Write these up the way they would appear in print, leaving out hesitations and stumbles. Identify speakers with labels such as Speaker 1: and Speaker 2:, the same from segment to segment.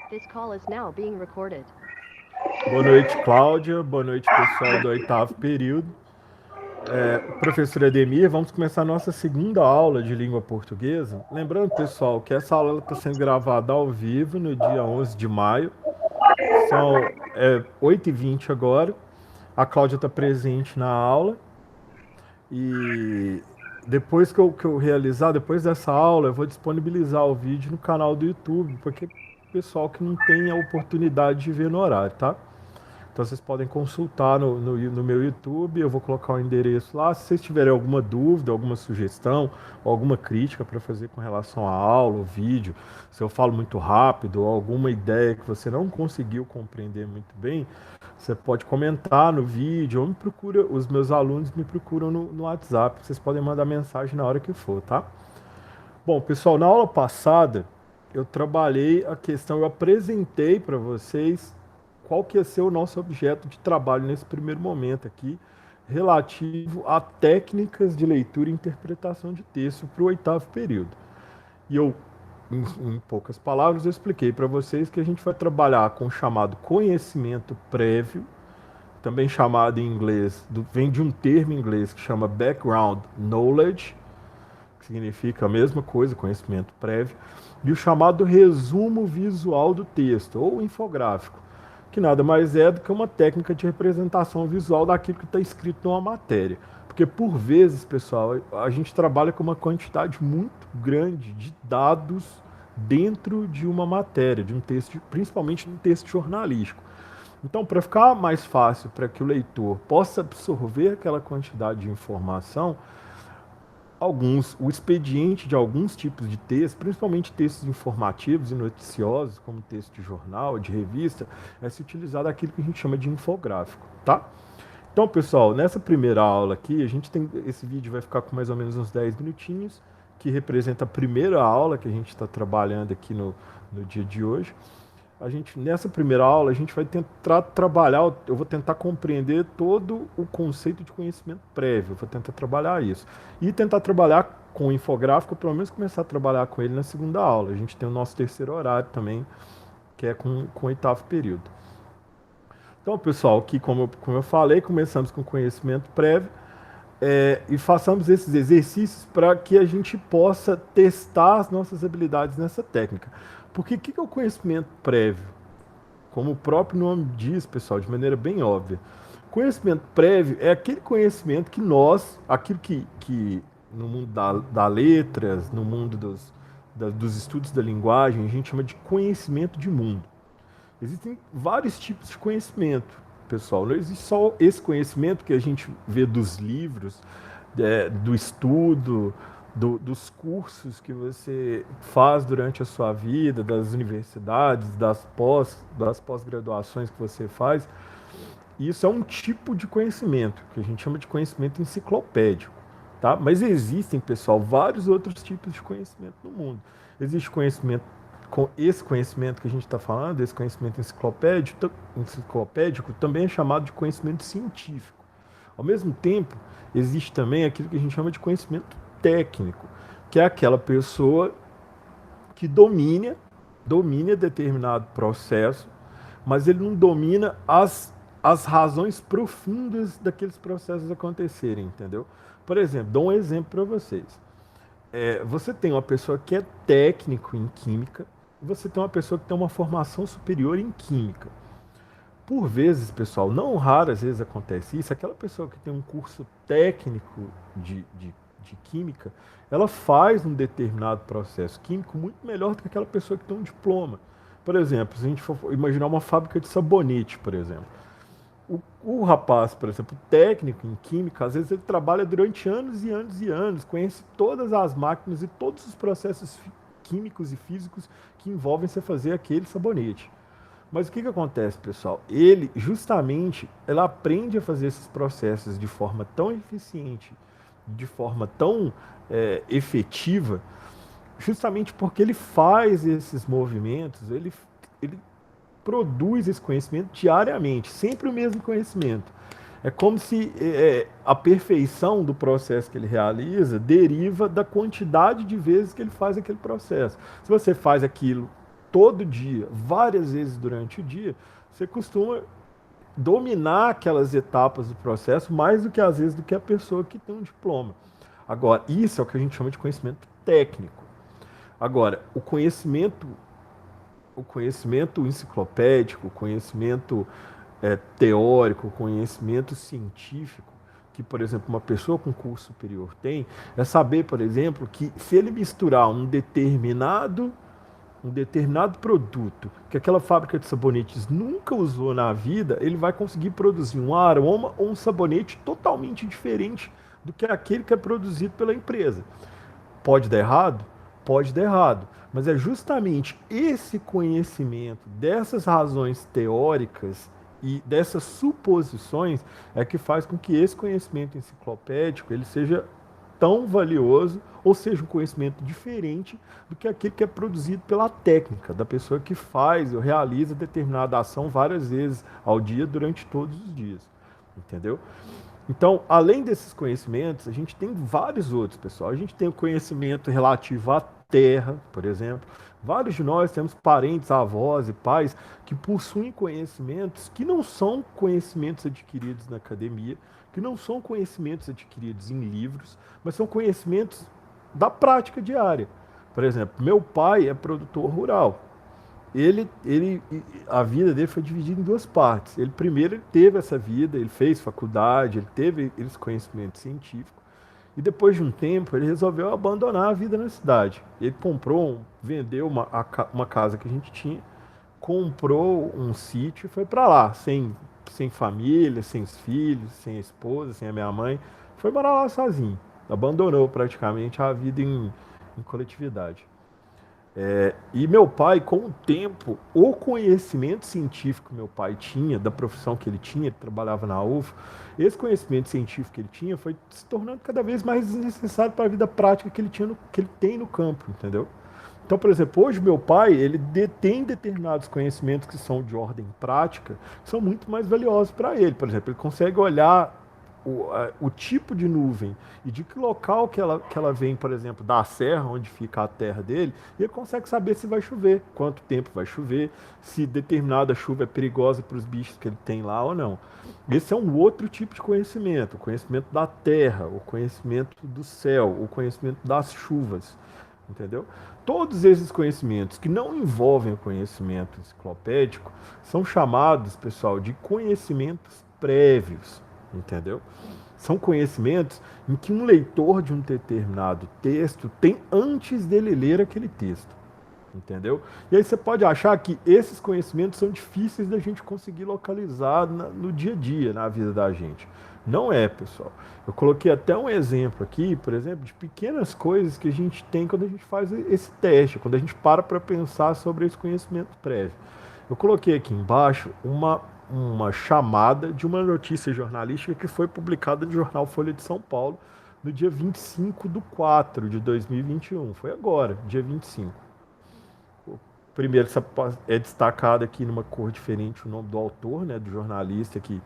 Speaker 1: This call is now being recorded.
Speaker 2: Boa noite, Cláudia. Boa noite, pessoal do oitavo período. Professor Ademir, vamos começar a nossa segunda aula de língua portuguesa. Lembrando, pessoal, que essa aula está sendo gravada ao vivo no dia 11 de maio. São 8h20 agora. A Cláudia está presente na aula. E depois que eu realizar, depois dessa aula, eu vou disponibilizar o vídeo no canal do YouTube, porque pessoal que não tem a oportunidade de ver no horário, tá? Então vocês podem consultar no meu YouTube, eu vou colocar o endereço lá. Se vocês tiverem alguma dúvida, alguma sugestão, ou alguma crítica para fazer com relação à aula, o vídeo, se eu falo muito rápido, ou alguma ideia que você não conseguiu compreender muito bem, você pode comentar no vídeo, ou me procura, os meus alunos me procuram no WhatsApp. Vocês podem mandar mensagem na hora que for, tá? Bom, pessoal, na aula passada eu trabalhei a questão, eu apresentei para vocês qual que ia ser o nosso objeto de trabalho nesse primeiro momento aqui, relativo a técnicas de leitura e interpretação de texto para o oitavo período. E eu, em poucas palavras, eu expliquei para vocês que a gente vai trabalhar com o chamado conhecimento prévio, também chamado em inglês, vem de um termo em inglês que chama background knowledge, que significa a mesma coisa, conhecimento prévio, e o chamado resumo visual do texto, ou infográfico, que nada mais é do que uma técnica de representação visual daquilo que está escrito numa matéria. Porque, por vezes, pessoal, a gente trabalha com uma quantidade muito grande de dados dentro de uma matéria, de um texto, principalmente num texto jornalístico. Então, para ficar mais fácil para que o leitor possa absorver aquela quantidade de informação, o expediente de alguns tipos de textos, principalmente textos informativos e noticiosos, como texto de jornal, de revista, é se utilizar daquilo que a gente chama de infográfico, tá? Então, pessoal, nessa primeira aula aqui, esse vídeo vai ficar com mais ou menos uns 10 minutinhos, que representa a primeira aula que a gente está trabalhando aqui no dia de hoje. Nessa primeira aula, a gente vai tentar trabalhar, eu vou tentar compreender todo o conceito de conhecimento prévio, eu vou tentar trabalhar isso. E tentar trabalhar com o infográfico, pelo menos começar a trabalhar com ele na segunda aula. A gente tem o nosso terceiro horário também, que é com o oitavo período. Então, pessoal, aqui, como eu falei, começamos com conhecimento prévio, e façamos esses exercícios para que a gente possa testar as nossas habilidades nessa técnica. Porque o que é o conhecimento prévio? Como o próprio nome diz, pessoal, de maneira bem óbvia. Conhecimento prévio é aquele conhecimento que aquilo que no mundo da letras, no mundo dos estudos da linguagem, a gente chama de conhecimento de mundo. Existem vários tipos de conhecimento, pessoal. Não existe só esse conhecimento que a gente vê dos livros, do estudo, dos cursos que você faz durante a sua vida, das universidades, das pós-graduações que você faz. Isso é um tipo de conhecimento, que a gente chama de conhecimento enciclopédico. Tá? Mas existem, pessoal, vários outros tipos de conhecimento no mundo. Existe conhecimento, esse conhecimento que a gente está falando, esse conhecimento enciclopédico, também é chamado de conhecimento científico. Ao mesmo tempo, existe também aquilo que a gente chama de conhecimento técnico, que é aquela pessoa que domina determinado processo, mas ele não domina as razões profundas daqueles processos acontecerem, entendeu? Por exemplo, dou um exemplo para vocês. Você tem uma pessoa que é técnico em química, e você tem uma pessoa que tem uma formação superior em química. Por vezes, pessoal, não raras vezes acontece isso, aquela pessoa que tem um curso técnico de química, ela faz um determinado processo químico muito melhor do que aquela pessoa que tem um diploma. Por exemplo, se a gente for imaginar uma fábrica de sabonete, por exemplo. O rapaz, por exemplo, técnico em química, às vezes ele trabalha durante anos e anos e anos, conhece todas as máquinas e todos os processos químicos e físicos que envolvem você fazer aquele sabonete. Mas o que acontece, pessoal? Ele aprende a fazer esses processos de forma tão eficiente, de forma tão efetiva, justamente porque ele faz esses movimentos, ele produz esse conhecimento diariamente, sempre o mesmo conhecimento. É como se a perfeição do processo que ele realiza deriva da quantidade de vezes que ele faz aquele processo. Se você faz aquilo todo dia, várias vezes durante o dia, você costuma dominar aquelas etapas do processo mais do que às vezes do que a pessoa que tem um diploma. Agora, isso é o que a gente chama de conhecimento técnico. Agora, o conhecimento enciclopédico, o conhecimento teórico, o conhecimento científico, que, por exemplo, uma pessoa com curso superior tem, é saber, por exemplo, que se ele misturar um determinado produto que aquela fábrica de sabonetes nunca usou na vida, ele vai conseguir produzir um aroma ou um sabonete totalmente diferente do que aquele que é produzido pela empresa. Pode dar errado? Pode dar errado. Mas é justamente esse conhecimento dessas razões teóricas e dessas suposições é que faz com que esse conhecimento enciclopédico ele seja tão valioso ou seja um conhecimento diferente do que aquele que é produzido pela técnica da pessoa que faz ou realiza determinada ação várias vezes ao dia durante todos os dias. Entendeu? Então, além desses conhecimentos, a gente tem vários outros, pessoal. A gente tem o conhecimento relativo à terra, por exemplo. Vários de nós temos parentes, avós e pais que possuem conhecimentos que não são conhecimentos adquiridos na academia, que não são conhecimentos adquiridos em livros, mas são conhecimentos da prática diária. Por exemplo, meu pai é produtor rural. A vida dele foi dividida em duas partes. Ele teve essa vida, ele fez faculdade, ele teve esse conhecimento científico, e depois de um tempo ele resolveu abandonar a vida na cidade. Ele vendeu uma casa que a gente tinha, comprou um sítio e foi para lá, sem família, sem os filhos, sem a esposa, sem a minha mãe. Foi morar lá sozinho. Abandonou praticamente a vida em coletividade. E meu pai, com o tempo, o conhecimento científico que meu pai tinha, da profissão que ele tinha, ele trabalhava na UFO, esse conhecimento científico que ele tinha foi se tornando cada vez mais necessário para a vida prática que ele tem no campo, entendeu? Então, por exemplo, hoje meu pai, ele detém determinados conhecimentos que são de ordem prática, que são muito mais valiosos para ele. Por exemplo, ele consegue olhar o tipo de nuvem e de que local que ela vem, por exemplo, da serra, onde fica a terra dele, e ele consegue saber se vai chover, quanto tempo vai chover, se determinada chuva é perigosa para os bichos que ele tem lá ou não. Esse é um outro tipo de conhecimento, o conhecimento da terra, o conhecimento do céu, o conhecimento das chuvas, entendeu? Todos esses conhecimentos que não envolvem o conhecimento enciclopédico são chamados, pessoal, de conhecimentos prévios. Entendeu? São conhecimentos em que um leitor de um determinado texto tem antes dele ler aquele texto. Entendeu? E aí você pode achar que esses conhecimentos são difíceis da gente conseguir localizar no dia a dia, na vida da gente. Não é, pessoal. Eu coloquei até um exemplo aqui, por exemplo, de pequenas coisas que a gente tem quando a gente faz esse teste, quando a gente para pensar sobre esse conhecimento prévio. Eu coloquei aqui embaixo uma chamada de uma notícia jornalística que foi publicada no jornal Folha de São Paulo no dia 25/4/2021. Foi agora, dia 25. Primeiro, é destacado aqui numa cor diferente o nome do autor, né, do jornalista que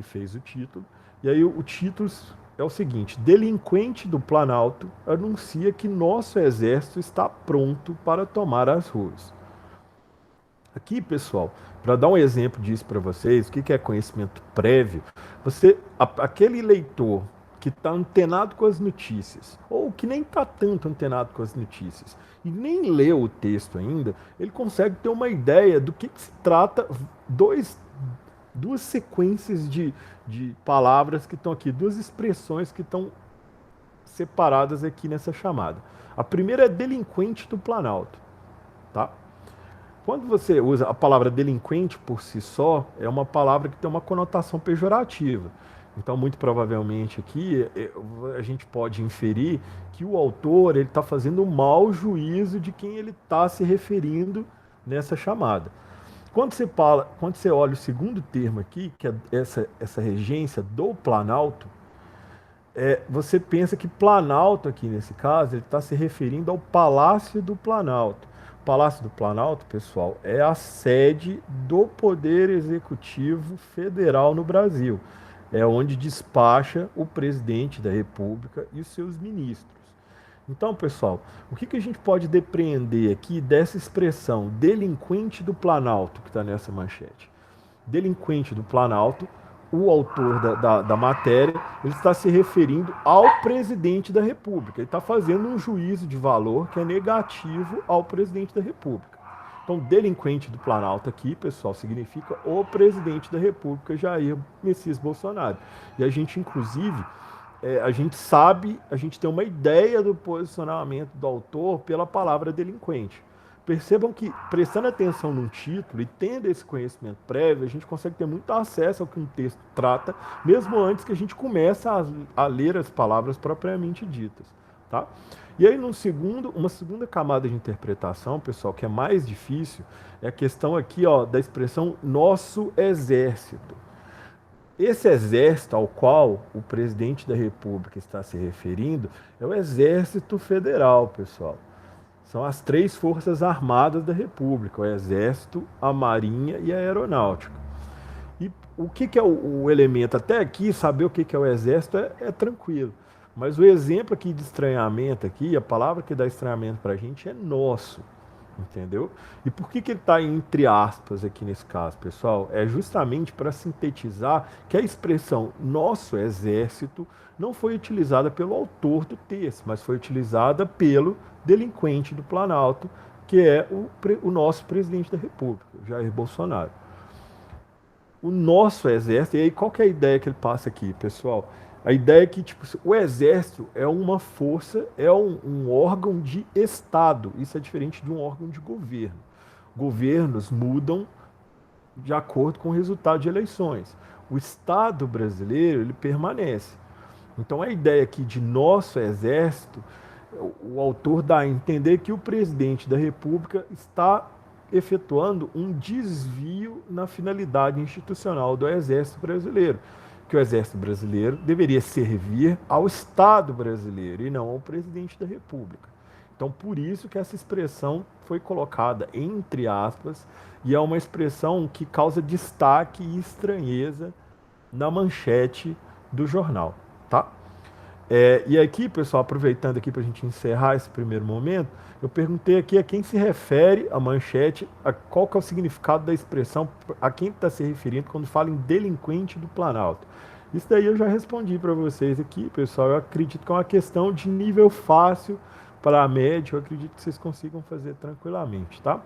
Speaker 2: fez o título. E aí o título é o seguinte: delinquente do Planalto anuncia que nosso exército está pronto para tomar as ruas. Aqui, pessoal, para dar um exemplo disso para vocês, o que é conhecimento prévio? Aquele leitor que está antenado com as notícias, ou que nem está tanto antenado com as notícias, e nem leu o texto ainda, ele consegue ter uma ideia do que se trata duas sequências de palavras que estão aqui, duas expressões que estão separadas aqui nessa chamada. A primeira é delinquente do Planalto, tá? Quando você usa a palavra delinquente por si só, é uma palavra que tem uma conotação pejorativa. Então, muito provavelmente aqui, a gente pode inferir que o autor está fazendo um mau juízo de quem ele está se referindo nessa chamada. Quando você olha o segundo termo aqui, que é essa regência do Planalto, você pensa que Planalto aqui nesse caso, ele está se referindo ao Palácio do Planalto. O Palácio do Planalto, pessoal, é a sede do Poder Executivo Federal no Brasil. É onde despacha o presidente da República e os seus ministros. Então, pessoal, o que a gente pode depreender aqui dessa expressão delinquente do Planalto que está nessa manchete? Delinquente do Planalto, o autor da matéria, ele está se referindo ao presidente da República. Ele está fazendo um juízo de valor que é negativo ao presidente da República. Então, delinquente do Planalto aqui, pessoal, significa o presidente da República, Jair Messias Bolsonaro. E a gente, inclusive, a gente sabe, a gente tem uma ideia do posicionamento do autor pela palavra delinquente. Percebam que, prestando atenção no título e tendo esse conhecimento prévio, a gente consegue ter muito acesso ao que um texto trata, mesmo antes que a gente comece a ler as palavras propriamente ditas. Tá? E aí, uma segunda camada de interpretação, pessoal, que é mais difícil, é a questão aqui da expressão nosso exército. Esse exército ao qual o presidente da República está se referindo é o Exército Federal, pessoal. São as 3 forças armadas da República: o Exército, a Marinha e a Aeronáutica. E o que é o elemento? Até aqui, saber o que é o Exército é tranquilo. Mas o exemplo aqui de estranhamento, aqui, a palavra que dá estranhamento para a gente é nosso. Entendeu? E por que ele está entre aspas aqui nesse caso, pessoal? É justamente para sintetizar que a expressão nosso exército não foi utilizada pelo autor do texto, mas foi utilizada pelo delinquente do Planalto, que é o nosso presidente da República, Jair Bolsonaro. O nosso exército, e aí qual que é a ideia que ele passa aqui, pessoal? A ideia é que o exército é uma força, é um órgão de Estado. Isso é diferente de um órgão de governo. Governos mudam de acordo com o resultado de eleições. O Estado brasileiro, ele permanece. Então a ideia aqui de nosso exército, o autor dá a entender que o presidente da República está efetuando um desvio na finalidade institucional do exército brasileiro. Que o Exército Brasileiro deveria servir ao Estado brasileiro e não ao presidente da República. Então, por isso que essa expressão foi colocada entre aspas e é uma expressão que causa destaque e estranheza na manchete do jornal, tá? E aqui, pessoal, aproveitando aqui para a gente encerrar esse primeiro momento, eu perguntei aqui a quem se refere a manchete, qual que é o significado da expressão, a quem está se referindo quando fala em delinquente do Planalto. Isso daí eu já respondi para vocês aqui, pessoal. Eu acredito que é uma questão de nível fácil para a média, eu acredito que vocês consigam fazer tranquilamente, tá?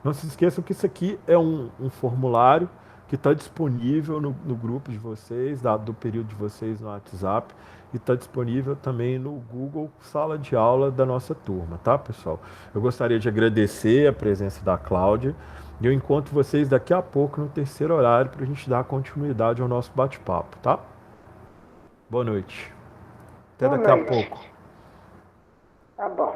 Speaker 2: Não se esqueçam que isso aqui é um formulário que está disponível no grupo de vocês, do período de vocês no WhatsApp, e está disponível também no Google Sala de Aula da nossa turma, tá, pessoal? Eu gostaria de agradecer a presença da Cláudia e eu encontro vocês daqui a pouco no terceiro horário para a gente dar continuidade ao nosso bate-papo, tá? Boa noite. Até
Speaker 3: Boa
Speaker 2: daqui a
Speaker 3: noite.
Speaker 2: pouco.
Speaker 3: Tá bom.